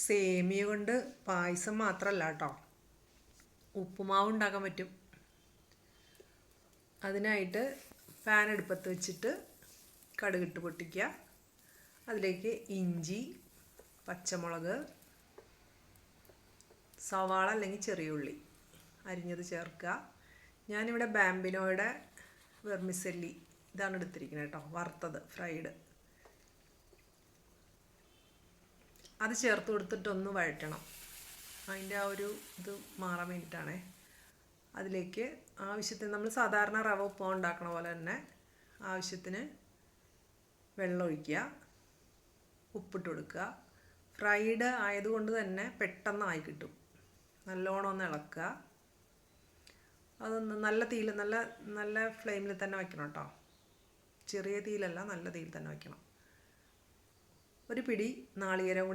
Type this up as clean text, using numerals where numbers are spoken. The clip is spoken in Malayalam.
സേമിയ കൊണ്ട് പായസം മാത്രമല്ല കേട്ടോ, ഉപ്പുമാവ് ഉണ്ടാക്കാൻ പറ്റും. അതിനായിട്ട് പാൻ അടുപ്പത്ത് വെച്ചിട്ട് കടുകിട്ട് പൊട്ടിക്കുക. അതിലേക്ക് ഇഞ്ചി, പച്ചമുളക്, സവാള അല്ലെങ്കിൽ ചെറിയ ഉള്ളി അരിഞ്ഞത് ചേർക്കുക. ഞാനിവിടെ ബാമ്പിനോയുടെ വെർമിസെല്ലി ഇതാണ് എടുത്തിരിക്കുന്നത് കേട്ടോ, വറുത്തത് ഫ്രൈഡ്. അത് ചേർത്ത് കൊടുത്തിട്ടൊന്ന് വഴറ്റണം. അതിൻ്റെ ആ ഒരു ഇത് മാറാൻ വേണ്ടിയിട്ടാണേ. അതിലേക്ക് ആവശ്യത്തിന് നമ്മൾ സാധാരണ റവ ഉപ്പുമാവ് ഉണ്ടാക്കണ പോലെ തന്നെ ആവശ്യത്തിന് വെള്ളം ഒഴിക്കുക, ഉപ്പിട്ട് കൊടുക്കുക. ഫ്രൈഡ് ആയതുകൊണ്ട് തന്നെ പെട്ടെന്നായി കിട്ടും. നല്ലോണം ഒന്ന് ഇളക്കുക. അതൊന്ന് നല്ല തീയിൽ നല്ല ഫ്ലെയിമിൽ തന്നെ വയ്ക്കണം കേട്ടോ, ചെറിയ തീയിലല്ല, നല്ല തീയിൽ തന്നെ വയ്ക്കണം. ഒരു പിടി നാളികേരം